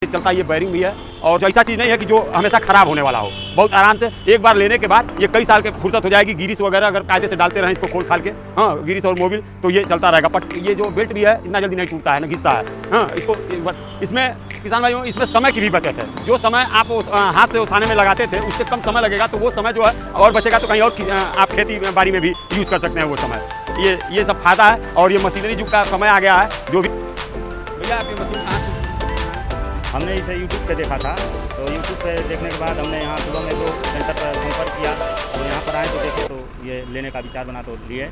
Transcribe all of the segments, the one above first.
चलता ये बैरिंग भी है और ऐसा चीज़ नहीं है कि जो हमेशा खराब होने वाला हो। बहुत आराम से एक बार लेने के बाद ये कई साल के फुर्सत हो जाएगी। गिरीस वगैरह अगर कायदे से डालते रहें इसको खोल खाल के, हाँ गिरीस और मोबिल, तो ये चलता रहेगा। बट ये जो बेल्ट भी है इतना जल्दी नहीं टूटता है, न घिसता है। हाँ इसको इसमें किसान भाइयों इसमें समय की भी बचत है। जो समय आप हाथ से उठाने में लगाते थे उससे कम समय लगेगा, तो वो समय जो है और बचेगा, तो कहीं और आप खेती बाड़ी में भी यूज़ कर सकते हैं वो समय। ये सब फायदा है। और ये मशीनरी युग का समय आ गया है। जो भी भैया आप ये मशीन कहाँ हमने इसे यूट्यूब पे देखा था, तो यूट्यूब पे देखने के बाद हमने यहाँ सुबह में 2 सेंटर पर संपर्क किया, तो यहाँ पर आए तो देखे तो ये लेने का विचार बना तो लिए।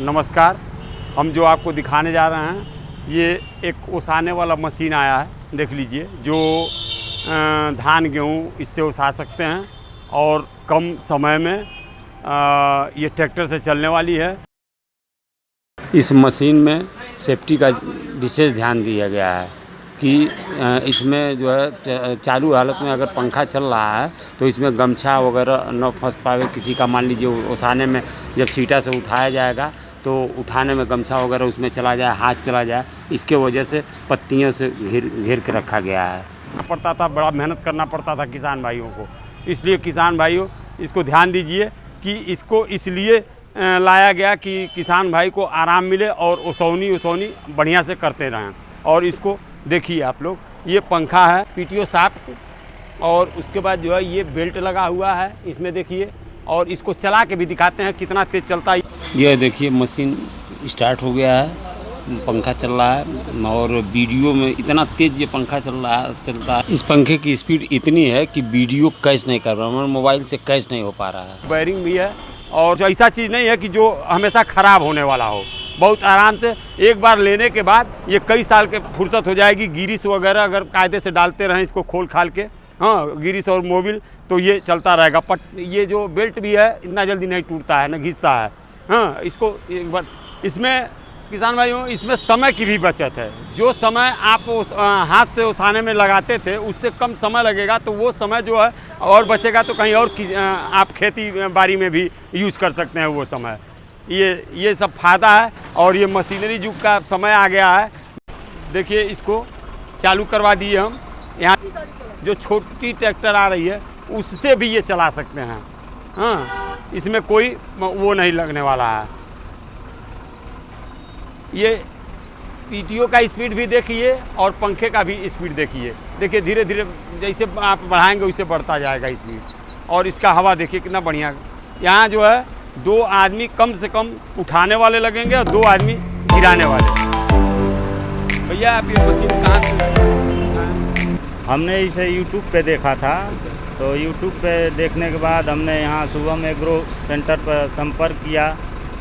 नमस्कार, हम जो आपको दिखाने जा रहे हैं ये एक ओसाने वाला मशीन आया है। देख लीजिए, जो धान गेहूँ इससे ओसा सकते हैं और कम समय में ये ट्रैक्टर से चलने वाली है। इस मशीन में सेफ्टी का विशेष ध्यान दिया गया है कि इसमें जो है चालू हालत में अगर पंखा चल रहा है तो इसमें गमछा वगैरह न फंस पावे किसी का। मान लीजिए ओसाने में जब सीटा से उठाया जाएगा तो उठाने में गमछा वगैरह उसमें चला जाए, हाथ चला जाए, इसके वजह से पत्तियों से घेर के रखा गया है। पड़ता था, बड़ा मेहनत करना पड़ता था किसान भाइयों को। इसलिए किसान भाइयों इसको ध्यान दीजिए कि इसको इसलिए लाया गया कि किसान भाई को आराम मिले और ओसौनी बढ़िया से करते रहें। और इसको देखिए आप लोग, ये पंखा है पीटीओ साफ्ट, और उसके बाद जो है ये बेल्ट लगा हुआ है इसमें देखिए। और इसको चला के भी दिखाते हैं कितना तेज़ चलता है। ये देखिए मशीन स्टार्ट हो गया है, पंखा चल रहा है और वीडियो में इतना तेज़ ये पंखा चलता है। इस पंखे की स्पीड इतनी है कि वीडियो कैच नहीं कर रहा, हमारे मोबाइल से कैच नहीं हो पा रहा है। बैरिंग भी है और ऐसा चीज़ नहीं है कि जो हमेशा ख़राब होने वाला हो। बहुत आराम से एक बार लेने के बाद ये कई साल के फुर्सत हो जाएगी। गिरीस वगैरह अगर कायदे से डालते रहें इसको खोल खाल के, हाँ गिरीस और मोबिल, तो ये चलता रहेगा। बट ये जो बेल्ट भी है इतना जल्दी नहीं टूटता है, न घिसता है। हाँ इसको एक बार इसमें किसान भाइयों इसमें समय की भी बचत है। जो समय आप हाथ से उठाने में लगाते थे उससे कम समय लगेगा, तो वो समय जो है और बचेगा, तो कहीं और आप खेती बाड़ी में भी यूज़ कर सकते हैं वो समय। ये सब फायदा है। और ये मशीनरी युग का समय आ गया है। देखिए इसको चालू करवा दिए हम। यहाँ जो छोटी ट्रैक्टर आ रही है उससे भी ये चला सकते हैं। हाँ इसमें कोई वो नहीं लगने वाला है। ये पीटीओ का स्पीड भी देखिए और पंखे का भी स्पीड देखिए। देखिए धीरे धीरे जैसे आप बढ़ाएंगे वैसे बढ़ता जाएगा स्पीड। और इसका हवा देखिए कितना बढ़िया। यहाँ जो है 2 आदमी कम से कम उठाने वाले लगेंगे और 2 आदमी गिराने वाले। भैया आप ये मशीन कहाँ से? हमने इसे यूट्यूब पे देखा था, तो यूट्यूब पे देखने के बाद हमने यहाँ सुबह में एग्रो सेंटर पर संपर्क किया,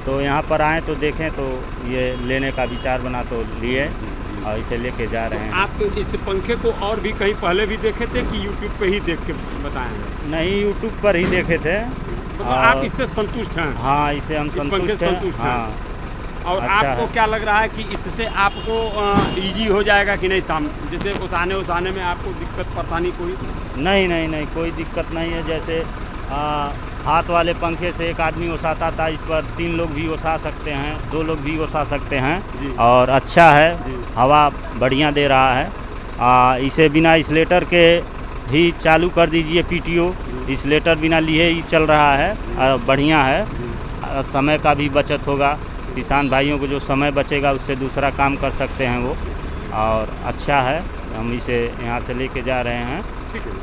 तो यहाँ पर आए तो देखें तो ये लेने का विचार बना तो लिए और इसे लेके जा रहे हैं। आप इस पंखे को और भी कहीं पहले भी देखे थे कि यूट्यूब पे ही देख के बताए हैं? नहीं, यूट्यूब पर ही देखे थे। आप इससे संतुष्ट हैं? हाँ इससे हम संतुष्ट हैं। हाँ। और अच्छा आपको क्या लग रहा है कि इससे आपको इजी हो जाएगा कि नहीं? जैसे उसाने में आपको दिक्कत परेशानी कोई? नहीं कोई दिक्कत नहीं है। जैसे हाथ वाले पंखे से एक आदमी ओसाता था, इस पर 3 लोग भी ओसा सकते हैं, 2 लोग भी ओसा सकते हैं। और अच्छा है, हवा बढ़िया दे रहा है। इसे बिना इंसुलेटर के ही चालू कर दीजिए पीटीओ, इंसुलेटर बिना लिए ही चल रहा है। बढ़िया है, समय का भी बचत होगा। किसान भाइयों को जो समय बचेगा उससे दूसरा काम कर सकते हैं वो। और अच्छा है, हम इसे यहाँ से लेके जा रहे हैं। ठीक है।